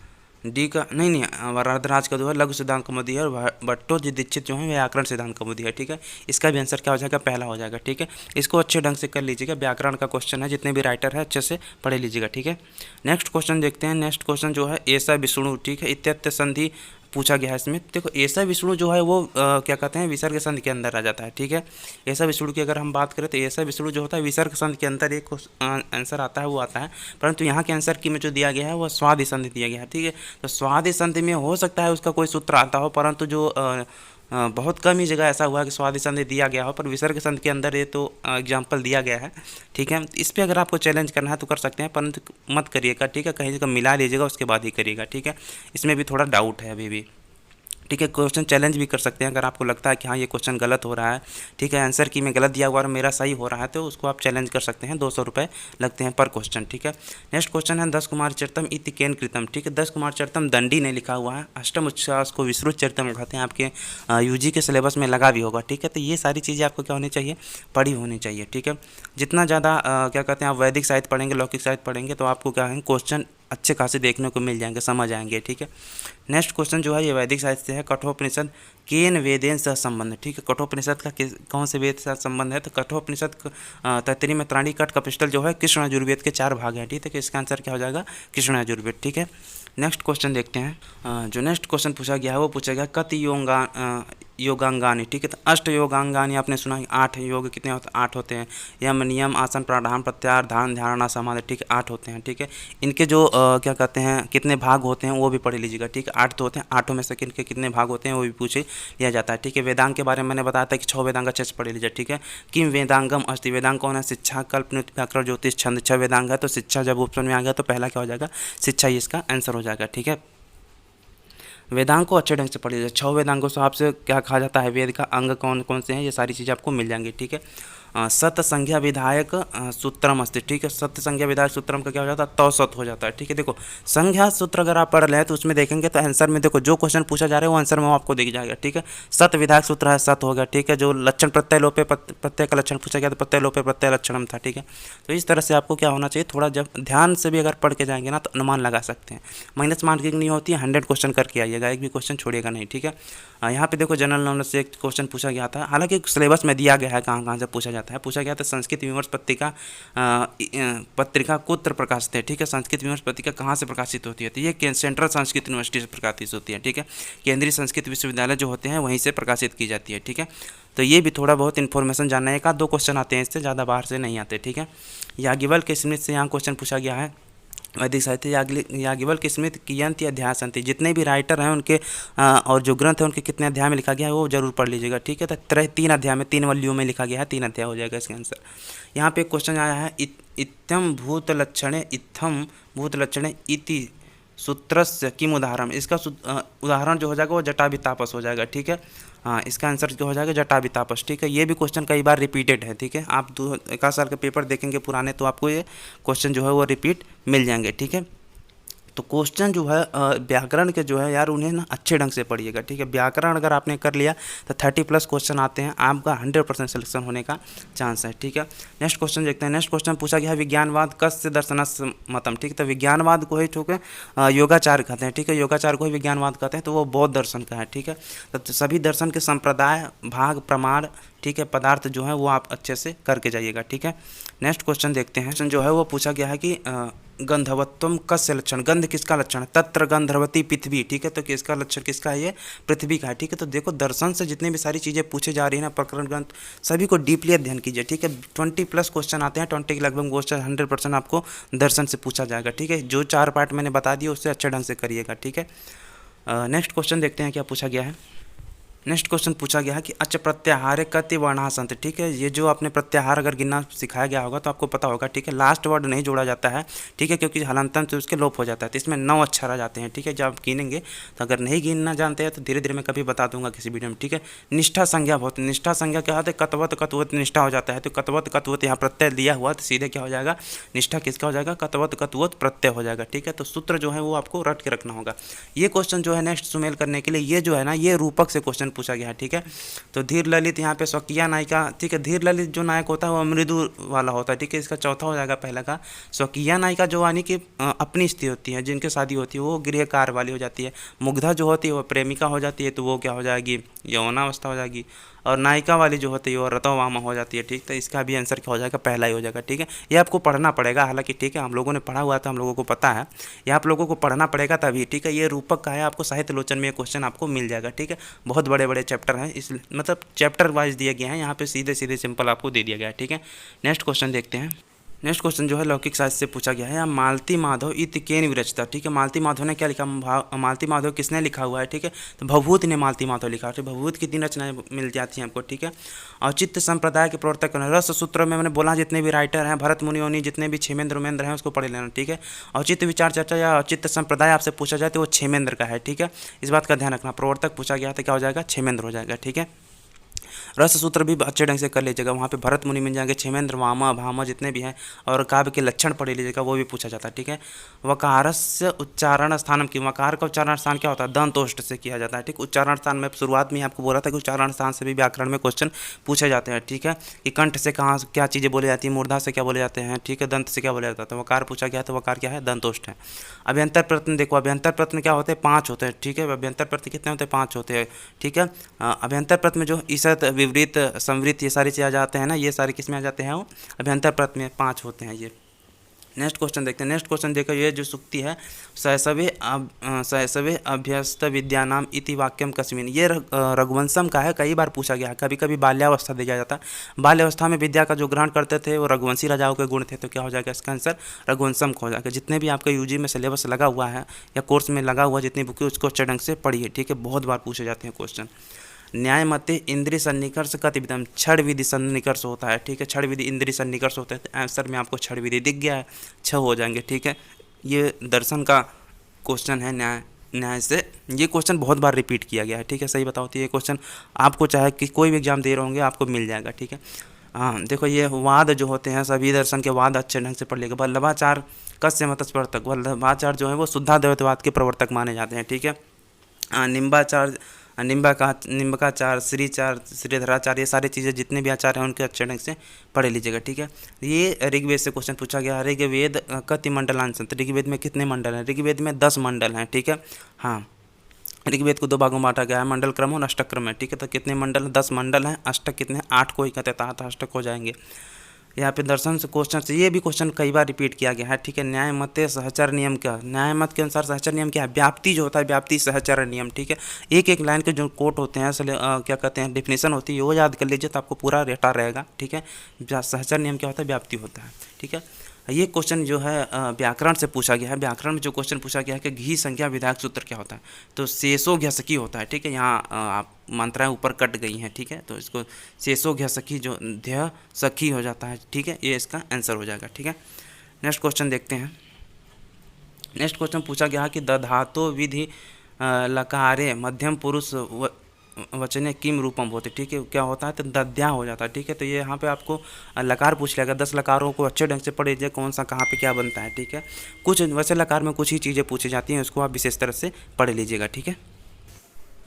डी का नहीं, वरदराज का जो है लघु सिद्धांत कौमुदी है और भट्टोजी दीक्षित जो है व्याकरण सिद्धांत कौमुदी है। ठीक है, इसका भी आंसर क्या हो जाएगा? पहला हो जाएगा। ठीक है, इसको अच्छे ढंग से कर लीजिएगा, व्याकरण का क्वेश्चन है, जितने भी राइटर है अच्छे से पढ़े लीजिएगा। ठीक है, नेक्स्ट क्वेश्चन देखते हैं। नेक्स्ट क्वेश्चन जो है ऐसा विष्णु। ठीक है, इत्यत्र संधि पूछा गया है इसमें। देखो, ऐसा विष्णु जो है वो क्या कहते हैं, विसर्ग संधि के अंदर आ जाता है। ठीक है, ऐसा विष्णु की अगर हम बात करें तो ऐसा विष्णु जो होता है विसर्ग संधि के अंदर एक आंसर आता है, वो आता है। परंतु यहाँ के आंसर की में जो दिया गया है वो स्वादि संधि दिया गया है। ठीक है, तो स्वादि संधि में हो सकता है उसका कोई सूत्र आता हो, परंतु जो बहुत कम ही जगह ऐसा हुआ है कि स्वादि संधि दिया गया हो, पर विसर्ग संधि के अंदर ये तो एग्जाम्पल दिया गया है। ठीक है, इस पर अगर आपको चैलेंज करना है तो कर सकते हैं, परंतु मत करिएगा। ठीक है, कहीं जगह मिला लीजिएगा, उसके बाद ही करिएगा। ठीक है, इसमें भी थोड़ा डाउट है अभी भी। ठीक है, क्वेश्चन चैलेंज भी कर सकते हैं अगर आपको लगता है कि हाँ ये क्वेश्चन गलत हो रहा है। ठीक है, आंसर की में गलत दिया हुआ और मेरा सही हो रहा है, तो उसको आप चैलेंज कर सकते हैं। 200 रुपये लगते हैं पर क्वेश्चन। ठीक है, नेक्स्ट क्वेश्चन है दस कुमार चरितम इति केन कृतम। ठीक है, दस कुमार चरितम दंडी ने लिखा हुआ है। अष्टम उच्छ्वास को विस्तृत चरितम कहते हैं, आपके यूजी के सिलेबस में लगा भी होगा। ठीक है, तो ये सारी चीज़ें आपको क्या होनी चाहिए? पढ़ी होनी चाहिए। ठीक है, जितना ज़्यादा क्या कहते हैं आप वैदिक साहित्य पढ़ेंगे, लौकिक साहित्य पढ़ेंगे तो आपको क्या है क्वेश्चन अच्छे खासे देखने को मिल जाएंगे, समझ आएंगे। ठीक है, नेक्स्ट क्वेश्चन जो है ये वैदिक साहित्य से है। कठोपनिषद केन वेदेन सह संबंध। ठीक है, कठोपनिषद का कौन से वेद से संबंध है? तो कठोपनिषद तैत्तिरीय में त्राणी कट कपिष्टल जो है कृष्ण यजुर्वेद के 4 भाग हैं। ठीक है, इसका आंसर क्या हो जाएगा? कृष्ण यजुर्वेद। ठीक है, नेक्स्ट क्वेश्चन देखते हैं। जो नेक्स्ट क्वेश्चन पूछा गया है वो पूछा गया कति योगांगानी, ठीक है। तो अष्ट योगांगानी आपने सुना है, 8 योग कितने होते हैं? 8 होते हैं। यम, नियम, आसन, प्राणायाम, प्रत्याहार, ध्यान, धारणा, समाधि, ठीक है, 8 होते हैं, ठीक है। इनके जो क्या कहते हैं कितने भाग होते हैं वो भी पढ़ लीजिएगा, ठीक है। 8 तो होते हैं, 8 में से इनके कितने भाग होते हैं वो भी पूछे लिया जाता है, ठीक है। वेदांग के बारे में मैंने बताया था कि 6 वेदांग अच्छे से पढ़ लीजिए, ठीक है। किम वेदांगम अस्ति, वेदांग कौन है? शिक्षा, कल्प, नृत्य, व्याकरण, ज्योतिष, छंद, 6 वेदांग है। तो शिक्षा जब ऑप्शन में आ गया तो पहला क्या हो जाएगा? शिक्षा ही इसका आंसर हो जाएगा, ठीक है। वेदांग को अच्छे ढंग से पढ़ लीजिए। 6 वेदांगों से आपसे क्या कहा जाता है? वेद का अंग कौन कौन से हैं, ये सारी चीज़ें आपको मिल जाएंगी, ठीक है। सत संज्ञा विधायक सूत्रम अस्ति, ठीक है। सत्य संज्ञा विधायक सूत्रम का क्या हो जाता है? तो सत हो जाता है, ठीक है। देखो संज्ञा सूत्र अगर आप पढ़ लें तो उसमें देखेंगे तो आंसर में देखो जो क्वेश्चन पूछा जा रहा है वो आंसर में आपको दिख जाएगा, ठीक है। सत विधायक सूत्र है, सत हो गया, ठीक है। जो लक्षण प्रत्यय लोपे प्रत्यय का लक्षण पूछा गया तो प्रत्यय लोपे प्रत्यय लक्षणम था, ठीक है। तो इस तरह से आपको क्या होना चाहिए, थोड़ा जब ध्यान से भी अगर पढ़ के जाएंगे ना तो अनुमान लगा सकते हैं। माइनस मार्किंग नहीं होती है, 100 क्वेश्चन करके आइएगा, एक भी क्वेश्चन छोड़िएगा नहीं, ठीक है। यहाँ पे देखो जनरल नॉलेज से एक क्वेश्चन पूछा गया था, हालांकि सिलेबस में दिया गया है कहाँ कहाँ से पूछा जाता है। पूछा गया था संस्कृत विमर्श पत्रिका कुत्र प्रकाशित है, ठीक है। संस्कृत विमर्श पत्रिका कहाँ से प्रकाशित होती है? तो ये सेंट्रल संस्कृत यूनिवर्सिटी से प्रकाशित होती है, ठीक है। केंद्रीय संस्कृत विश्वविद्यालय जो होते हैं वहीं से प्रकाशित की जाती है, ठीक है। तो ये भी थोड़ा बहुत इन्फॉर्मेशन जानना है, 1-2 क्वेश्चन आते हैं इससे, ज़्यादा बाहर से नहीं आते, ठीक है। याज्ञवल्क्य स्मृति से यहाँ क्वेश्चन पूछा गया है। वैदिक साहित्य याज्ञवल्क्य स्मृति कियंत अध्याय संति, जितने भी राइटर हैं उनके और जो ग्रंथ हैं उनके कितने अध्याय में लिखा गया है वो जरूर पढ़ लीजिएगा, ठीक है। तो 3 अध्याय में 3 वल्लियों में लिखा गया है, 3 अध्याय हो जाएगा इसका आंसर। यहाँ पे एक क्वेश्चन आया है, इत्थम भूतलक्षणे इति सूत्रस्य किम उदाहरण, इसका उदाहरण जो हो जाएगा वो जटाभितापस हो जाएगा, ठीक है। हाँ, इसका आंसर क्या हो जाएगा? जटाभितापस, ठीक है। ये भी क्वेश्चन कई बार रिपीटेड है, ठीक है। आप 1 साल के पेपर देखेंगे पुराने तो आपको ये क्वेश्चन जो है वो रिपीट मिल जाएंगे, ठीक है। तो क्वेश्चन जो है व्याकरण के जो है यार उन्हें ना अच्छे ढंग से पढ़िएगा, ठीक है। व्याकरण अगर आपने कर लिया तो 30+ क्वेश्चन आते हैं, आपका 100% सिलेक्शन होने का चांस है, ठीक है। नेक्स्ट क्वेश्चन देखते हैं। नेक्स्ट क्वेश्चन पूछा गया है विज्ञानवाद कस्य दर्शनस्य मतम, ठीक है। तो विज्ञानवाद को ही ठीक है योगाचार कहते हैं, ठीक है। योगाचार को ही विज्ञानवाद कहते हैं, तो वो बौद्ध दर्शन का है, ठीक है। तो सभी दर्शन के संप्रदाय, भाग, प्रमाण, ठीक है, पदार्थ जो है वो आप अच्छे से करके जाइएगा, ठीक है। नेक्स्ट क्वेश्चन देखते हैं। क्वेश्चन जो है वो पूछा गया है कि गंधवत्वम कस्य लक्षण, गंध किसका लक्षण है? तत्र गंधर्वती पृथ्वी, ठीक है। तो किसका लक्षण किसका है? ये पृथ्वी का है, ठीक है। तो देखो दर्शन से जितनी भी सारी चीज़ें पूछे जा रही है ना, प्रकरण ग्रंथ सभी को डीपली अध्ययन कीजिए, ठीक है। 20+ क्वेश्चन आते हैं, 20 के लगभग क्वेश्चन 100% आपको दर्शन से पूछा जाएगा, ठीक है। जो 4 पार्ट मैंने बता दिए उससे अच्छे ढंग से करिएगा, ठीक है। नेक्स्ट क्वेश्चन देखते हैं क्या पूछा गया है। नेक्स्ट क्वेश्चन पूछा गया है कि अच प्रत्याहारे कति वर्णा संत, ठीक है। ये जो आपने प्रत्याहार अगर गिनना सिखाया गया होगा तो आपको पता होगा, ठीक है। लास्ट वर्ड नहीं जोड़ा जाता है, ठीक है, क्योंकि हलंतन से उसके लोप हो जाता है। तो इसमें 9 अक्षर आ जाते हैं, ठीक है। जब आप गिनेंगे तो अगर नहीं गिनना जानते हैं तो धीरे धीरे मैं कभी बता दूंगा किसी वीडियो में, ठीक है। निष्ठा संज्ञा बहुत, निष्ठा संज्ञा क्या होता है? कतवत कतवत निष्ठा हो जाता है। तो कतवत कतवत यहाँ प्रत्यय दिया हुआ तो सीधे क्या हो जाएगा? निष्ठा किसका हो जाएगा? कतवत कतवत प्रत्यय हो जाएगा, ठीक है। तो सूत्र जो है वो आपको रट के रखना होगा। ये क्वेश्चन जो है नेक्स्ट सुमेल करने के लिए ये जो है ना ये रूपक से क्वेश्चन पूछा गया है, ठीक है। तो धीर ललित यहाँ पे स्वकीय नायिका, ठीक है। धीर ललित जो नायक होता है वो मृदु वाला होता है, ठीक है। इसका चौथा हो जाएगा पहला का। स्वकीय नायिका जो यानी कि अपनी स्त्री होती है, जिनके शादी होती है, वो गृहकार वाली हो जाती है। मुग्धा जो होती है वो प्रेमिका हो जाती है, तो वो क्या हो जाएगी? यौवनावस्था हो जाएगी। और नायिका वाली जो होती है वो रतोवामा हो जाती है, ठीक। तो इसका भी आंसर क्या हो जाएगा? पहला ही हो जाएगा, ठीक है। ये आपको पढ़ना पड़ेगा, हालांकि ठीक है हम लोगों ने पढ़ा हुआ था, हम लोगों को पता है। ये आप लोगों को पढ़ना पड़ेगा तभी, ठीक है। ये रूपक का है, आपको साहित्य लोचन में ये क्वेश्चन आपको मिल जाएगा, ठीक है। बहुत बड़े बड़े चैप्टर हैं, इस मतलब चैप्टर वाइज दिए गए हैं, यहाँ पे सीधे सीधे सिंपल आपको दे दिया गया है, ठीक है। नेक्स्ट क्वेश्चन देखते हैं। नेक्स्ट क्वेश्चन जो है लौकिक साहित्य से पूछा गया है। मालती माधव इति केन विरचिता, ठीक है। मालती माधव ने क्या लिखा? मालती माधव किसने लिखा हुआ है, ठीक है। तो भवभूति ने मालती माधव लिखा है। भवभूति की 3 रचनाएं मिल जाती हैं आपको, ठीक है। औचित्य संप्रदाय के प्रवर्तक रस सूत्र में मैंने बोला जितने भी राइटर हैं, भरत मुनि, जितने भी क्षेमेंद्र उमेंद्र हैं उसको पढ़ लेना, ठीक है। औचित्य विचार चर्चा या औचित्य संप्रदाय आपसे पूछा जाए तो वो क्षेमेंद्र का है, ठीक है। इस बात का ध्यान रखना। प्रवर्तक पूछा गया तो क्या हो जाएगा? क्षेमेंद्र हो जाएगा, ठीक है। रस सूत्र भी अच्छे ढंग से कर लीजिएगा, वहाँ पे भरत मुनि मिल जाएंगे, क्षेमेंद्र, वामा, भामा जितने भी हैं, और काव्य के लक्षण पढ़ लीजिएगा, वो भी पूछा जाता है, ठीक है। वकारस्य उच्चारण स्थानम की, वकार का उच्चारण स्थान क्या होता है? दंतोष्ठ से किया जाता है, ठीक। उच्चारण स्थान में शुरुआत में आपको बोला था कि उच्चारण स्थान से भी व्याकरण में क्वेश्चन पूछे जाते हैं, ठीक है। कि कंठ से कहाँ क्या चीज़ें बोली जाती है, मूर्धा से क्या बोले जाते हैं, ठीक है, दंत से क्या बोला जाता है। तो वकार पूछा गया तो वकार क्या है? दंतोष्ठ है। अभ्यंतर प्रश्न देखो, अभ्यंतर प्रश्न क्या होते हैं? 5 होते हैं, ठीक है। अभ्यंतर प्रश्न कितने होते हैं? 5 होते हैं, ठीक है। अभ्यंतर प्रश्न में जो ईसत, विवृत, संवृत, ये सारी चीज़ आ जाते हैं ना, ये सारे किस में आ जाते हैं? वो अभ्यंतर प्रश्न में 5 होते हैं ये। नेक्स्ट क्वेश्चन देखते हैं। नेक्स्ट क्वेश्चन देखो, ये जो सूक्ति है, शैशवे अभ्यस्त विद्यानाम इति वाक्यम कस्मिन्, ये रघुवंशम का है। कई बार पूछा गया है, कभी कभी बाल्यावस्था दिया जाता है। बाल्यावस्था में विद्या का जो ग्रहण करते थे वो रघुवंशी राजाओं के गुण थे, तो क्या हो जाएगा इसका आंसर रघुवंशम का हो जाएगा। जितने भी आपके यूजी में सिलेबस लगा हुआ है या कोर्स में लगा हुआ जितनी बुक है उसको अच्छे ढंग से पढ़िए, ठीक है, बहुत बार पूछे जाते हैं क्वेश्चन। न्यायमते इंद्रिय सन्निकर्ष कतिविधम, छड़ विधि सन्निकर्ष होता है, ठीक है, छड़ विधि इंद्रिय सन्निकर्ष होता है। तो आंसर में आपको छड़ विधि दिख गया है, 6 हो जाएंगे, ठीक है। ये दर्शन का क्वेश्चन है न्याय से। ये क्वेश्चन बहुत बार रिपीट किया गया है, ठीक है, सही बताओ तो ये क्वेश्चन आपको चाहे कि कोई भी एग्जाम दे रहे होंगे आपको मिल जाएगा, ठीक है। हाँ देखो, ये वाद जो होते हैं सभी दर्शन के वाद अच्छे ढंग से पढ़ लेगा। वल्लभाचार्य कस्य मतस्पर्धक, वल्लभाचार्य जो है वो शुद्धाद्वैतवाद के प्रवर्तक माने जाते हैं, ठीक है। निम्बकाचार्य, श्रीचार्य, श्रीधराचार्य, ये सारी चीज़ें जितने भी आचार्य हैं उनके अच्छे ढंग से पढ़ लीजिएगा, ठीक है। ये ऋग्वेद से क्वेश्चन पूछा गया। ऋग्वेद कति मंडलांश, तो ऋग्वेद में कितने मंडल हैं? ऋग्वेद में 10 मंडल हैं, ठीक है। हाँ, ऋग्वेद को 2 भागों में बांटा गया है, मंडल क्रम और अष्टक क्रम है, ठीक है। तो कितने मंडल? 10 मंडल हैं। अष्टक कितने? 8 को ही कहते हैं, तहत अष्टक हो जाएंगे। यहाँ पे दर्शन से क्वेश्चन से ये भी क्वेश्चन कई बार रिपीट किया गया है, ठीक है। न्याय मते सहचर नियम क्या? न्याय मत के अनुसार सहचर नियम क्या है? व्याप्ति जो होता है, व्याप्ति सहचर नियम, ठीक है। एक एक लाइन के जो कोट होते हैं क्या कहते हैं, डेफिनेशन होती है, वो याद कर लीजिए तो आपको पूरा रेटा रहेगा, ठीक है। सहचर नियम क्या होता है? व्याप्ति होता है, ठीक है। ये क्वेश्चन जो है व्याकरण से पूछा गया है। व्याकरण में जो क्वेश्चन पूछा गया है कि घी संज्ञा विधायक सूत्र क्या होता है, तो शेषो घ्यसकी होता है, ठीक है। यहाँ आप मात्राएं ऊपर कट गई हैं, ठीक है, तो इसको शेषो घ्यसकी जो ध्य सखी हो जाता है, ठीक है, ये इसका आंसर हो जाएगा, ठीक है। नेक्स्ट क्वेश्चन देखते हैं। नेक्स्ट क्वेश्चन पूछा गया कि दधातो विधि लकारे मध्यम पुरुष वचने किम रूपम होते, ठीक है, क्या होता है? तो दद्या हो जाता है, ठीक है। तो ये यहाँ पे आपको लकार पूछ लेगा। 10 लकारों को अच्छे ढंग से पढ़ लीजिए, कौन सा कहाँ पे क्या बनता है, ठीक है। कुछ वैसे लकार में कुछ ही चीज़ें पूछी जाती हैं, उसको आप विशेष तरह से पढ़ लीजिएगा, ठीक है।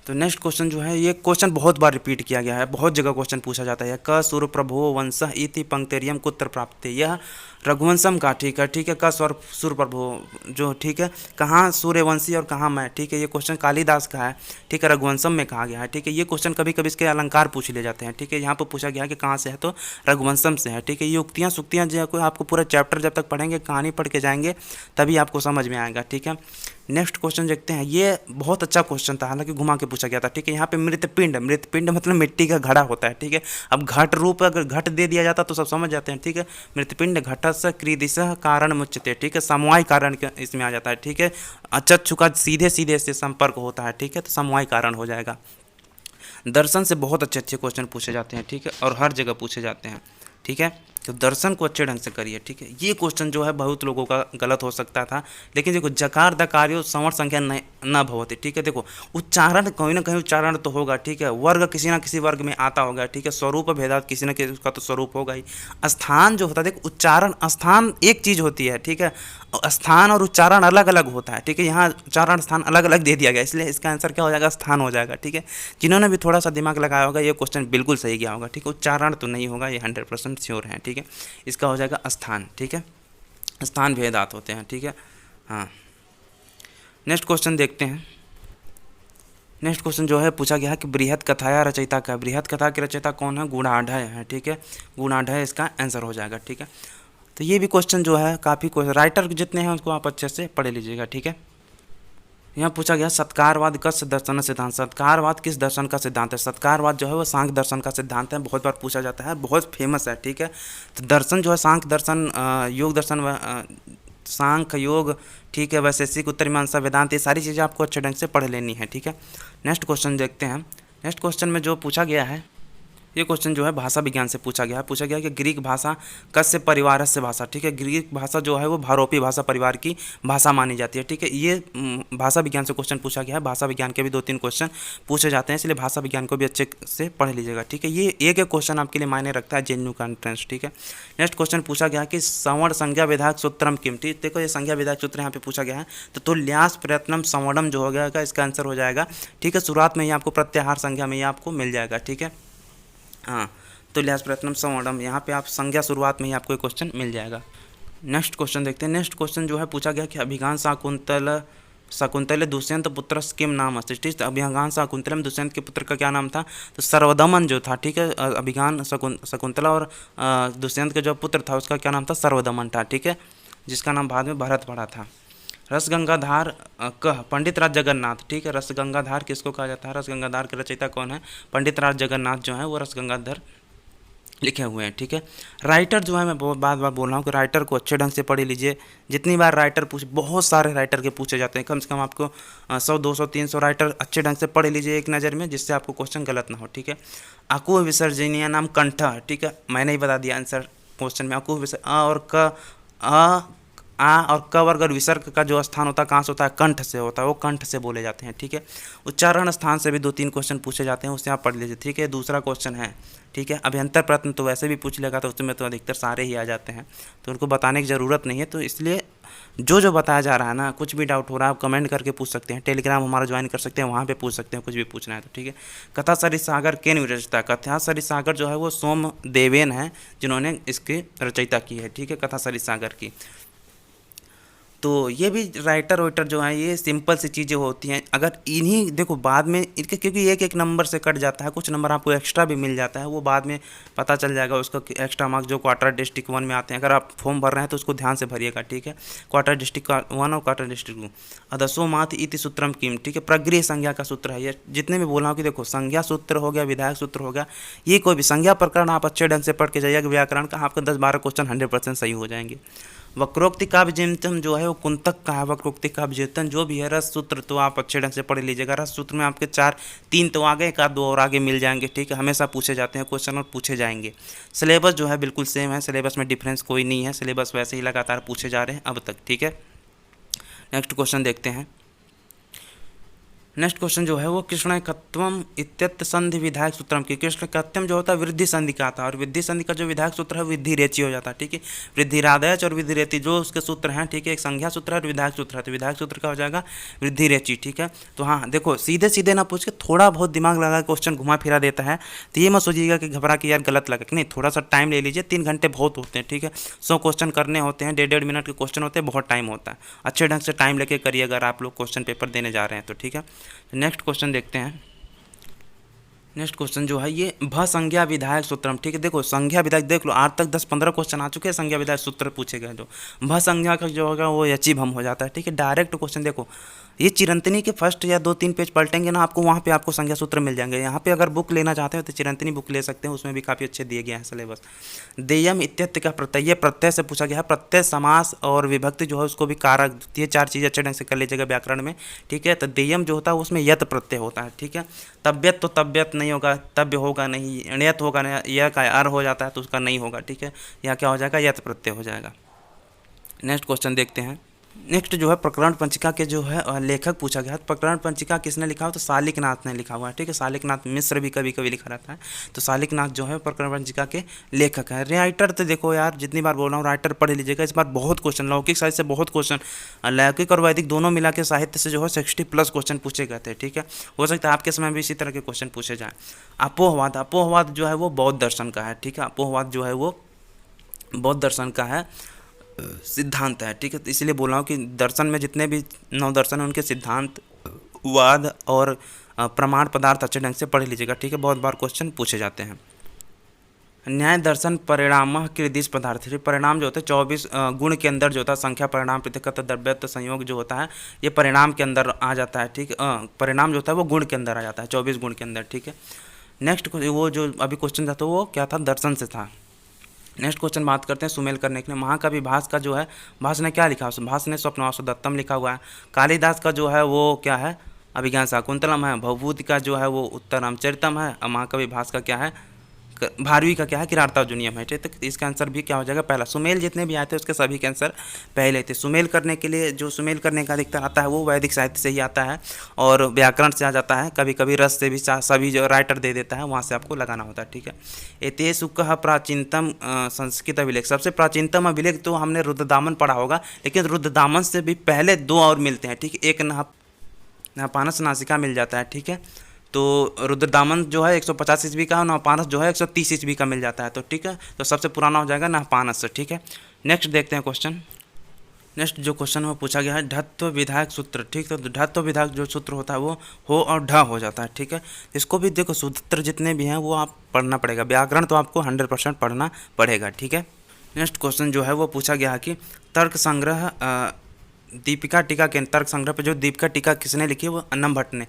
तो नेक्स्ट क्वेश्चन जो है, ये क्वेश्चन बहुत बार रिपीट किया गया है, बहुत जगह क्वेश्चन पूछा जाता है। क सूर्य प्रभो वंश इति पंक्तेरियम कुत्र प्राप्त, यह रघुवंशम का, ठीक है, ठीक है। क सूर्य प्रभो जो, ठीक है, कहाँ सूर्यवंशी और कहाँ मैं, ठीक है। ये क्वेश्चन कालिदास का है, ठीक है, रघुवंशम में कहा गया है, ठीक है। ये क्वेश्चन कभी कभी इसके अलंकार पूछ ले जाते हैं, ठीक है। यहाँ पर पूछा गया है कि कहाँ से है, तो रघुवंशम से है, ठीक है। ये उक्तियाँ सुक्तियाँ जो है आपको पूरा चैप्टर जब तक पढ़ेंगे, कहानी पढ़ के जाएंगे तभी आपको समझ में आएगा, ठीक है। नेक्स्ट क्वेश्चन देखते हैं। ये बहुत अच्छा क्वेश्चन था, हालांकि घुमा के पूछा गया था, ठीक है। यहाँ पे मृतपिंड, मृतपिंड मतलब मिट्टी का घड़ा होता है, ठीक है। अब घट रूप अगर घट दे दिया जाता तो सब समझ जाते हैं, ठीक है। मृतपिंड घटस क्रीदिशः कारण मुच्यते, ठीक है, समवाय कारण इसमें आ जाता है, ठीक है। अचत छुका सीधे सीधे से संपर्क होता है, ठीक है, तो समवाय कारण हो जाएगा। दर्शन से बहुत अच्छे अच्छे क्वेश्चन पूछे जाते हैं, ठीक है, और हर जगह पूछे जाते हैं, ठीक है। तो दर्शन को अच्छे ढंग से करिए, ठीक है। ये क्वेश्चन जो है बहुत लोगों का गलत हो सकता था, लेकिन देखो जकार दकार्यो संवर्ण संख्या न भवती, ठीक है। देखो उच्चारण कहीं ना कहीं उच्चारण तो होगा, ठीक है। वर्ग किसी ना किसी वर्ग में आता होगा, ठीक है। स्वरूप भेदात किसी न किसी उसका तो स्वरूप होगा ही। स्थान जो होता है, देखो उच्चारण, स्थान एक चीज़ होती है, ठीक है, स्थान और उच्चारण अलग अलग होता है, ठीक है। यहाँ उच्चारण स्थान अलग अलग दे दिया गया, इसलिए इसका आंसर क्या हो जाएगा? स्थान हो जाएगा, ठीक है। जिन्होंने भी थोड़ा सा दिमाग लगाया होगा ये क्वेश्चन बिल्कुल सही गया होगा, ठीक है। उच्चारण तो नहीं होगा, ये 100% श्योर है, ठीक है। इसका हो जाएगा स्थान, ठीक है। स्थान भेदात होते हैं, ठीक है। हाँ, नेक्स्ट क्वेश्चन देखते हैं। नेक्स्ट क्वेश्चन जो है पूछा गया है कि बृहत कथाया रचयिता का, बृहत कथा के रचयिता कौन है? गुणाढ़य है, ठीक है। गुणाढ़य इसका आंसर हो जाएगा, ठीक है। तो ये भी क्वेश्चन जो है काफ़ी राइटर जितने हैं उसको आप अच्छे से पढ़ लीजिएगा, ठीक है। यहाँ पूछा गया सत्कारवाद कस दर्शन सिद्धांत, सत्कारवाद किस दर्शन का सिद्धांत है? सत्कारवाद जो है वो सांख्य दर्शन का सिद्धांत है, बहुत बार पूछा जाता है, बहुत फेमस है, ठीक है। तो दर्शन जो है सांख्य दर्शन, योग दर्शन, सांख्य योग, ठीक है, वैशेषिक, उत्तर मीमांसा, वेदांत, ये सारी चीज़ें आपको अच्छे ढंग से पढ़ लेनी है, ठीक है। नेक्स्ट क्वेश्चन देखते हैं। नेक्स्ट क्वेश्चन में जो पूछा गया है, ये क्वेश्चन जो है भाषा विज्ञान से पूछा गया है। पूछा गया कि ग्रीक भाषा कस्य परिवार से भाषा, ठीक है। ग्रीक भाषा जो है वो भारोपी भाषा परिवार की भाषा मानी जाती है, ठीक है। ये भाषा विज्ञान से क्वेश्चन पूछा गया है। भाषा विज्ञान के भी 2-3 क्वेश्चन पूछे जाते हैं, इसलिए भाषा विज्ञान को भी अच्छे से पढ़ लीजिएगा, ठीक है। ये एक एक क्वेश्चन आपके लिए मायने रखता है जेएनयू का एंट्रेंस, ठीक है। नेक्स्ट क्वेश्चन पूछा गया कि सवर्ण संज्ञा विधायक सूत्रम किम, ठीक, देखो ये संज्ञा विधायक सूत्र यहाँ पे पूछा गया है। तो तुल्यास प्रयत्नम संवर्णम जो हो गया इसका आंसर हो जाएगा, ठीक है। शुरुआत में ही आपको प्रत्याहार संज्ञा में ही आपको मिल जाएगा, ठीक है। हाँ, तुल्यास प्रयत्नम संवर्णम, यहाँ पे आप संज्ञा शुरुआत में ही आपको एक क्वेश्चन मिल जाएगा। नेक्स्ट क्वेश्चन देखते हैं। नेक्स्ट क्वेश्चन जो है पूछा गया कि अभिज्ञान शकुंतल दुष्यंत पुत्र किम नाम अस्ति, ठीक है। अभिज्ञान शकुंतलम, दुष्यंत के पुत्र का क्या नाम था? तो सर्वदमन जो था, ठीक है। अभिज्ञान शकुंतला और दुष्यंत का जो पुत्र था उसका क्या नाम था? सर्वदमन था, ठीक है। जिसका नाम बाद में भरत पड़ा था। रस गंगाधार कह पंडित राज जगन्नाथ, ठीक है। रस गंगाधार किसको कहा जाता है? रस गंगाधार के रचयिता कौन है? पंडित राज जगन्नाथ जो है वो रस गंगाधर लिखे हुए हैं, ठीक है। राइटर जो है, मैं बहुत बार बार बोल रहा हूँ कि राइटर को अच्छे ढंग से पढ़ लीजिए। जितनी बार राइटर बहुत सारे राइटर के पूछे जाते हैं, कम से कम आपको 100 200 300 राइटर अच्छे ढंग से पढ़ लीजिए एक नज़र में, जिससे आपको क्वेश्चन गलत ना हो, ठीक है। अकुह विसर्जनीय नाम कंठ, ठीक है, मैंने ही बता दिया आंसर क्वेश्चन में। अकुह विसर्ज आ और क वर्ग और विसर्ग का जो स्थान होता है कहाँ से होता है? कंठ से होता है, वो कंठ से बोले जाते हैं, ठीक है। उच्चारण स्थान से भी 2-3 क्वेश्चन पूछे जाते हैं, उससे आप पढ़ लीजिए, ठीक है। दूसरा क्वेश्चन है, ठीक है। अभ्यंतर प्रश्न तो वैसे भी पूछ लेगा, तो उसमें तो अधिकतर सारे ही आ जाते हैं, तो उनको बताने की ज़रूरत नहीं है। तो इसलिए जो बताया जा रहा है ना, कुछ भी डाउट हो रहा है आप कमेंट करके पूछ सकते हैं, टेलीग्राम हमारा ज्वाइन कर सकते हैं, वहाँ पे पूछ सकते हैं, कुछ भी पूछना है तो, ठीक है। कथा सरिसागर के रचयिता? कथा सरिसागर जो है वो सोम देवेन है जिन्होंने इसकी रचयिता की है, ठीक है, कथा सरिसागर की। तो ये भी राइटर वाइटर जो है ये सिंपल सी चीज़ें होती हैं। अगर इन्हीं देखो बाद में इनके, क्योंकि एक एक नंबर से कट जाता है, कुछ नंबर आपको एक्स्ट्रा भी मिल जाता है, वो बाद में पता चल जाएगा उसका एक्स्ट्रा मार्क्स जो क्वार्टर डिस्ट्रिक्ट 1 में आते हैं। अगर आप फॉर्म भर रहे हैं तो उसको ध्यान से भरिएगा, ठीक है। क्वार्टर डिस्ट्रिक्ट 1 और क्वार्टर डिस्ट्रिक्ट 2। अदसो मात इति सूत्रम किम, ठीक है, प्रगृह संज्ञा का सूत्र है ये। जितने भी बोला हूँ कि देखो संज्ञा सूत्र हो गया, विधायक सूत्र हो गया, ये कोई भी संज्ञा प्रकरण आप अच्छे ढंग से पढ़ के जाइएगा व्याकरण का, आपका 10-12 क्वेश्चन 100% सही हो जाएंगे। वक्रोक्ति काव्य जीवतम जो है वो कुंतक का है। वक्रोक्ति काव्य जीवतम जो भी है, रस सूत्र तो आप अच्छे ढंग से पढ़ लीजिएगा। रस सूत्र में आपके 3 तो आगे, 1-2 और आगे मिल जाएंगे, ठीक है। हमेशा पूछे जाते हैं क्वेश्चन और पूछे जाएंगे। सिलेबस जो है बिल्कुल सेम है, सिलेबस में डिफरेंस कोई नहीं है, सिलेबस वैसे ही लगातार पूछे जा रहे हैं अब तक, ठीक है। नेक्स्ट क्वेश्चन देखते हैं। नेक्स्ट क्वेश्चन जो है वो कृष्णकत्वम इत्यत्र संधि विधायक सूत्रम की। कृष्णकत्वम जो होता है वृद्धि संधि का आता है, और वृद्धि संधि का जो विधायक सूत्र है वृद्धि रेचि हो जाता है, ठीक है। वृद्धि राधयच और वृद्धि रेचि जो उसके सूत्र हैं, ठीक है, एक संज्ञा सूत्र है और विधायक सूत्र है, तो विधायक सूत्र का हो जाएगा वृद्धि रेचि, ठीक है। तो हाँ देखो, सीधे सीधे ना पूछ के थोड़ा बहुत दिमाग लगा क्वेश्चन घुमा फिरा देता है, तो ये मत सोचिएगा कि घबरा के यार गलत लगा, नहीं, थोड़ा सा टाइम ले लीजिए। 3 घंटे बहुत होते हैं, ठीक है। 100 क्वेश्चन करने होते हैं, 1.5 मिनट के क्वेश्चन होते हैं, बहुत टाइम होता है। अच्छे ढंग से टाइम लेके करिए अगर आप लोग क्वेश्चन पेपर देने जा रहे हैं तो, ठीक है। नेक्स्ट क्वेश्चन देखते हैं। नेक्स्ट क्वेश्चन जो है ये भ संज्ञा विधायक सूत्रम, ठीक है। देखो संज्ञा विधायक देख लो, आज तक 10-15 क्वेश्चन आ चुके हैं संज्ञा विधायक सूत्र पूछे गए, जो भ संज्ञा का जो होगा वो यची भम हो जाता है, ठीक है। डायरेक्ट क्वेश्चन देखो, ये चिरंतनी के फर्स्ट या 2-3 पेज पलटेंगे ना, आपको वहाँ पे आपको संज्ञा सूत्र मिल जाएंगे। यहाँ पे अगर बुक लेना चाहते हो तो चिरंतनी बुक ले सकते हैं, उसमें भी काफ़ी अच्छे दिए गए हैं सिलेबस। देयम इत्यत्र का प्रत्यय, ये प्रत्यय से पूछा गया है। प्रत्यय समास और विभक्ति जो है उसको भी कारक, ये 4 चीज़ें अच्छे ढंग से कर लीजिएगा व्याकरण में, ठीक है। तो देयम जो होता है उसमें यत प्रत्यय होता है, ठीक है। तबियत तो तबियत नहीं होगा, तब्य होगा नहीं, यत होगा नहीं, यह का अर हो जाता है तो उसका नहीं होगा, ठीक है। यहाँ क्या हो जाएगा? यत प्रत्यय हो जाएगा। नेक्स्ट क्वेश्चन देखते हैं। नेक्स्ट जो है प्रकरण पंचिका के जो है लेखक पूछा गया है। प्रकरण पंचिका किसने लिखा हो? तो शालिकनाथ ने लिखा हुआ है, ठीक है। शालिकनाथ मिश्र भी कभी कभी लिखा रहता है, तो शालिकनाथ जो है प्रकरण पंचिका के लेखक है। राइटर तो देखो यार, जितनी बार बोल रहा हूँ राइटर पढ़ लीजिएगा, इस बार बहुत क्वेश्चन लौकिक साहित्य से बहुत क्वेश्चन, लौकिक और वैदिक दोनों मिला के साहित्य से जो है 60+ क्वेश्चन पूछे गए थे, ठीक है। हो सकता है आपके समय भी इसी तरह के क्वेश्चन पूछे जाएँ। अपोहवाद, अपोहवाद जो है वो बौद्ध दर्शन का है, ठीक है। अपोहवाद जो है वो बौद्ध दर्शन का है सिद्धांत है, ठीक है। तो इसलिए बोल रहा हूँ कि दर्शन में जितने भी 9 दर्शन हैं उनके सिद्धांत, वाद और प्रमाण पदार्थ अच्छे ढंग से पढ़ लीजिएगा, ठीक है। बहुत बार क्वेश्चन पूछे जाते हैं। न्याय दर्शन परिणाम कृदिश पदार्थ, परिणाम जो होता है 24 गुण के अंदर जो होता है, संख्या परिणाम पृथकत्व द्रव्यत्व संयोग जो होता है ये परिणाम के अंदर आ जाता है, ठीक है। परिणाम जो होता है वो गुण के अंदर आ जाता है, 24 गुण के अंदर, ठीक है। नेक्स्ट वो जो अभी क्वेश्चन था तो वो क्या था? दर्शन से था। नेक्स्ट क्वेश्चन बात करते हैं सुमेल करने के लिए। महाकवि भास का जो है, भास ने क्या लिखा? भास ने स्वप्नवासो दत्तम लिखा हुआ है। कालिदास का जो है वो क्या है? अभिज्ञान शाकुंतलम है। भवभूति का जो है वो उत्तरामचरितम है। और महाकवि भास का क्या है? भारवी का क्या है? किरातार्जुनीयम है, ठीक है। तो इसका आंसर भी क्या हो जाएगा? पहला। सुमेल जितने भी आए थे उसके सभी के आंसर पहले थे। सुमेल करने के लिए जो सुमेल करने का अधिकतर आता है वो वैदिक साहित्य से ही आता है और व्याकरण से आ जाता है, कभी कभी रस से भी सभी जो राइटर दे देता है वहाँ से आपको लगाना होता है, ठीक है। एतेषु कः प्राचीनतम संस्कृत अभिलेख, सबसे प्राचीनतम अभिलेख तो हमने रुद्रदामन पढ़ा होगा, लेकिन रुद्रदामन से भी पहले 2 और मिलते हैं, ठीक है। एक नहपानस नासिका मिल जाता है, ठीक है। तो रुद्रदामन जो है 150 ईस्वी का, और नहपानस जो है 130 ईस्वी का मिल जाता है, तो ठीक है। तो सबसे पुराना हो जाएगा नहपानस, ठीक है। नेक्स्ट देखते हैं क्वेश्चन। नेक्स्ट जो क्वेश्चन में पूछा गया है ढत्व विधायक सूत्र, ठीक है। तो ढत्व विधायक जो सूत्र होता है वो हो और ढ हो जाता है, ठीक है। इसको भी देखो, सूत्र जितने भी हैं वो आप पढ़ना पड़ेगा। व्याकरण तो आपको 100% पढ़ना पड़ेगा, ठीक है। नेक्स्ट क्वेश्चन जो है वो पूछा गया है कि तर्क संग्रह दीपिका टीका के तर्क संग्रह पे जो दीपिका टीका किसने लिखी है, वो अन्नम भट्ट ने।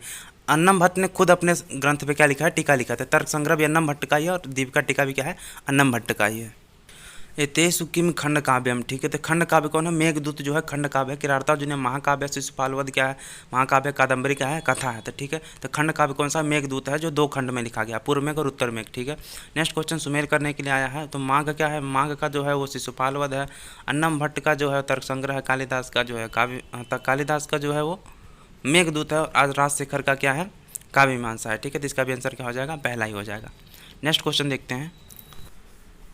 अन्नम भट्ट ने खुद अपने ग्रंथ पे क्या लिखा है, टीका लिखा था। तर्क संग्रह भी अन्नम भट्ट का ही है और दीपिका टीका भी क्या है, अन्नम भट्ट का ही है। एतेषु किम खंड काव्यम, ठीक है। तो खंड काव्य कौन है, मेघदूत जो है खंड काव्य है। किराता जो महाकाव्य, शिशुपाल वध क्या है, महाकाव्य। कादम्बरी क्या है, कथा है। तो ठीक है, तो खंड काव्य कौन सा, मेघदूत है, जो 2 खंड में लिखा गया, पूर्व मेघ और उत्तर मेघ। ठीक है, नेक्स्ट क्वेश्चन सुमेर करने के लिए आया है। तो माघ क्या है, माघ का जो है वो शिशुपाल वध है। अन्नम भट्ट का जो है तर्क संग्रह है। कालिदास का जो है कालिदास का जो है वो मेघदूत है। आज राजशेखर का क्या है, काव्य मीमांसा है। ठीक है, तो इसका भी आंसर क्या हो जाएगा, पहला ही हो जाएगा। नेक्स्ट क्वेश्चन देखते हैं।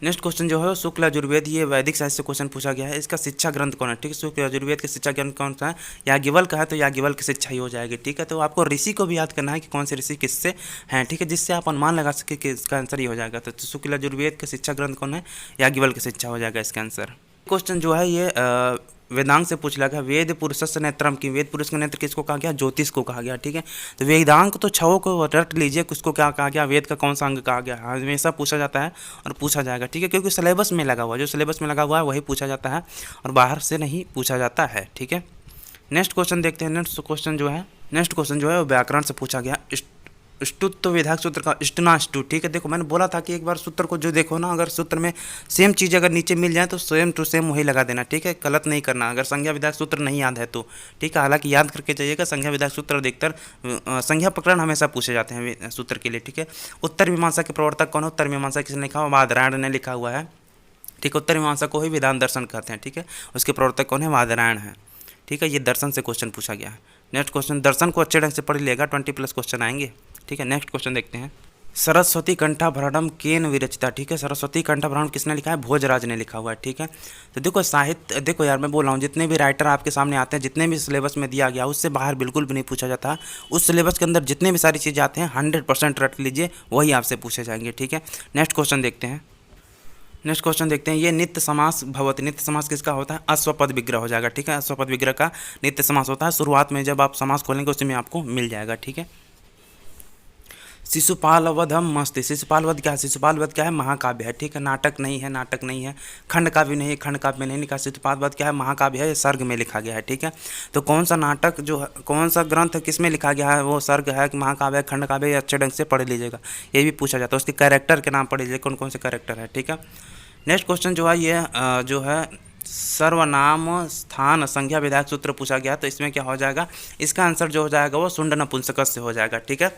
नेक्स्ट क्वेश्चन जो है शुक्ल यजुर्वेद, ये वैदिक साहित्य से क्वेश्चन पूछा गया है। इसका शिक्षा ग्रंथ कौन है, ठीक है। शुक्ल यजुर्वेद के शिक्षा ग्रंथ कौन सा है, याज्ञवल्क्य का है, तो याज्ञवल्क्य की शिक्षा ही हो जाएगी। ठीक है, तो आपको ऋषि को भी याद करना है कि कौन से ऋषि किससे हैं, ठीक है, जिससे आप अनुमान लगा सके कि इसका आंसर ही हो जाएगा। तो शुक्ल यजुर्वेद का शिक्षा ग्रंथ कौन है, याज्ञवल्क्य की शिक्षा हो जाएगा इसका आंसर। क्वेश्चन जो है ये वेदांग से पूछ लगा, वेद पुरुषस्य नेत्रम की, वेद पुरुष का नेत्र किसको कहा गया, ज्योतिष को कहा गया। ठीक है, तो वेदांग तो छवों को रट लीजिए, किसको क्या कहा गया, वेद का कौन सा अंग कहा गया, हमेशा पूछा जाता है और पूछा जाएगा। ठीक है, क्योंकि सिलेबस में लगा हुआ, जो सिलेबस में लगा हुआ है वही पूछा जाता है और बाहर से नहीं पूछा जाता है। ठीक है, नेक्स्ट क्वेश्चन देखते हैं। नेक्स्ट क्वेश्चन जो है वो व्याकरण से पूछा गया। ष्टुत्व विधायक सूत्र का इष्टनाष्टु। ठीक है, देखो मैंने बोला था कि एक बार सूत्र को जो देखो ना, अगर सूत्र में सेम चीज़ अगर नीचे मिल जाए तो सेम टू सेम वही लगा देना। ठीक है, गलत नहीं करना अगर संज्ञा विधायक सूत्र नहीं याद है तो। ठीक है, हालांकि याद करके जाइएगा, संज्ञा विधायक सूत्र अधिकतर संज्ञा प्रकरण हमेशा पूछे जाते हैं सूत्र के लिए। ठीक है, उत्तर मीमांसा के प्रवर्तक कौन है, उत्तर मीमांसा किसने लिखा हुआ, बादरायण ने लिखा हुआ है। ठीक है, उत्तर मीमांसा को ही वेदांत दर्शन कहते हैं। ठीक है, उसके प्रवर्तक कौन है, बादरायण है। ठीक है, ये दर्शन से क्वेश्चन पूछा गया है। नेक्स्ट क्वेश्चन, दर्शन को अच्छे ढंग से पढ़ लिएगा, 20+ क्वेश्चन आएंगे। ठीक है, नेक्स्ट क्वेश्चन देखते हैं। सरस्वती कंठाभरणम केन विरचिता। ठीक है, सरस्वती कंठाभरणम किसने लिखा है, भोजराज ने लिखा हुआ है। ठीक है, तो देखो साहित्य, देखो यार मैं बोल रहा हूँ, जितने भी राइटर आपके सामने आते हैं, जितने भी सिलेबस में दिया गया उससे बाहर बिल्कुल भी नहीं पूछा जाता। उस सिलेबस के अंदर जितने भी सारी चीज़ें आते हैं 100% रट लीजिए, वही आपसे पूछे जाएंगे। ठीक है, नेक्स्ट क्वेश्चन देखते हैं। नेक्स्ट क्वेश्चन देखते हैं। ये नित्य समास भवति, नित्य समास किसका होता है, अश्वपद विग्रह हो जाएगा। ठीक है, अश्वपद विग्रह का नित्य समास होता है। शुरुआत में जब आप समास खोलेंगे उसी में आपको मिल जाएगा। ठीक है, शिशुपाल वधम मस्ति, शिशुपाल वध क्या है, शिशुपाल वध क्या है, महाकाव्य है। ठीक है, नाटक नहीं है, नाटक नहीं है। खंड काव्य नहीं है, खंड काव्य में नहीं लिखा। शिशुपाल वध क्या है, महाकाव्य है, सर्ग में लिखा गया है। ठीक है, तो कौन सा नाटक जो है, कौन सा ग्रंथ किस में लिखा गया है, वो सर्ग है कि महाकाव्य है, खंड काव्य है, अच्छे ढंग से पढ़ लीजिएगा, ये भी पूछा जाता है। उसके कैरेक्टर के नाम पढ़ लीजिए, कौन कौन से कैरेक्टर है। ठीक है, नेक्स्ट क्वेश्चन जो है ये जो है सर्वनाम स्थान संज्ञा विधायक सूत्र पूछा गया। तो इसमें क्या हो जाएगा, इसका आंसर जो हो जाएगा वो शुंड नपुंसकस्य से हो जाएगा। ठीक है,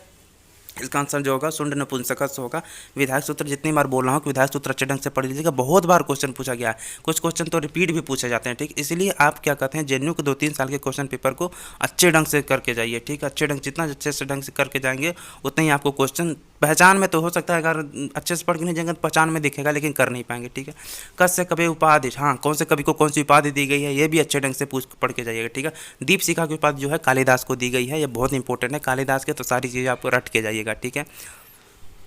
इसका आंसर जो होगा शुंड नपुंसकस्य होगा। विधायक सूत्र जितनी बार बोल रहा हूँ कि विधायक सूत्र अच्छे ढंग से पढ़ लीजिएगा, बहुत बार क्वेश्चन पूछा गया है, कुछ क्वेश्चन तो रिपीट भी पूछे जाते हैं। ठीक, इसलिए आप क्या कहते हैं, जेएनयू के 2-3 साल के क्वेश्चन पेपर को अच्छे ढंग से करके जाइए। ठीक है, अच्छे ढंग, जितना अच्छे से ढंग से करके जाएंगे उतना ही आपको क्वेश्चन पहचान में तो हो सकता है, अगर अच्छे से पढ़ के नहीं जाएंगे तो पहचान में दिखेगा, लेकिन कर नहीं पाएंगे। ठीक है, कस्य कवि उपाधि, हाँ कौन से कवि को कौन सी उपाधि दी गई है, ये भी अच्छे ढंग से पढ़ के जाइएगा। ठीक है, दीपशिखा की उपाधि जो है कालिदास को दी गई है, ये बहुत इंपॉर्टेंट है कालिदास के, तो सारी चीज़ें आपको रट के जाइएगा। ठीक है,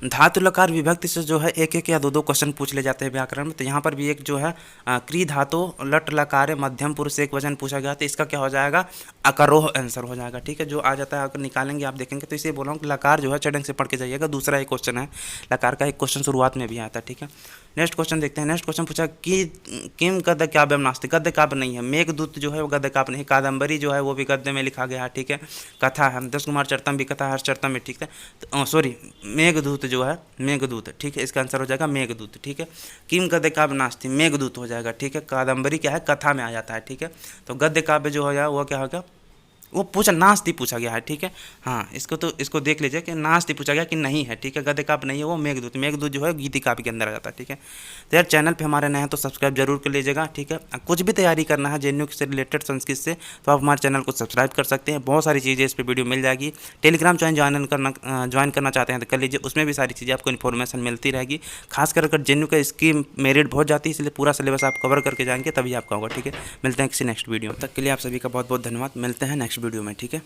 धातु लकार विभक्ति से जो है 1-1 या 2-2 क्वेश्चन पूछ ले जाते हैं व्याकरण में। तो यहाँ पर भी एक जो है क्री धातु लट लकार मध्यम पुरुष एक वचन पूछा गया, तो इसका क्या हो जाएगा, अकरोह आंसर हो जाएगा। ठीक है, जो आ जाता है अगर निकालेंगे आप देखेंगे, तो इसे बोल रहा हूँ कि लकार जो है चढ़ंग से पढ़ के जाइएगा। दूसरा एक क्वेश्चन है लकार का, एक क्वेश्चन शुरुआत में भी आता है। ठीक है, नेक्स्ट क्वेश्चन देखते हैं। नेक्स्ट क्वेश्चन पूछा कि किम गद्य काव्यम नास्ति, गद्य काव्य नहीं है। मेघदूत जो है वो गद्य काव्य नहीं, कादम्बरी जो है वो भी गद्य में लिखा गया है। ठीक है, कथा है, 10 कुमार चरितम भी कथा हर्ष चरितम में। ठीक है, तो सॉरी मेघदूत जो है मेघदूत। ठीक है, इसका आंसर हो जाएगा मेघदूत। ठीक है, किम गद्य काव्य नास्ति, मेघदूत हो जाएगा। ठीक है, कादम्बरी क्या है, कथा में आ जाता है। ठीक है, तो गद्य काव्य जो है वो क्या होगा, वो पूछा नास्ति पूछा गया है। ठीक है, हाँ इसको देख लीजिए कि नास्ति पूछा गया कि नहीं है। ठीक है, गद्य काव्य नहीं है वो मेघदूत, मेघदूत जो है गीति काव्य के अंदर आ जाता है। ठीक है, तो यार चैनल पे हमारे नए हैं तो सब्सक्राइब जरूर कर लीजिएगा। ठीक है, कुछ भी तैयारी करना है जेएनयू से रिलेटेड संस्कृत से, तो आप हमारे चैनल को सब्सक्राइब कर सकते हैं, बहुत सारी चीज़ें इस पर वीडियो मिल जाएगी। टेलीग्राम ज्वाइन करना चाहते हैं तो कर लीजिए, उसमें भी सारी चीज़ें आपको इन्फॉर्मेशन मिलती रहेगी। खासकर अगर जेएनयू का इसकी मेरिट बहुत जाती है, इसलिए पूरा सिलेबस आप कवर करके जाएंगे तभी आपका होगा। ठीक है, मिलते हैं किसी नेक्स्ट वीडियो, तब तक के लिए आप सभी का बहुत बहुत धन्यवाद। मिलते हैं नेक्स्ट वीडियो में। ठीक है।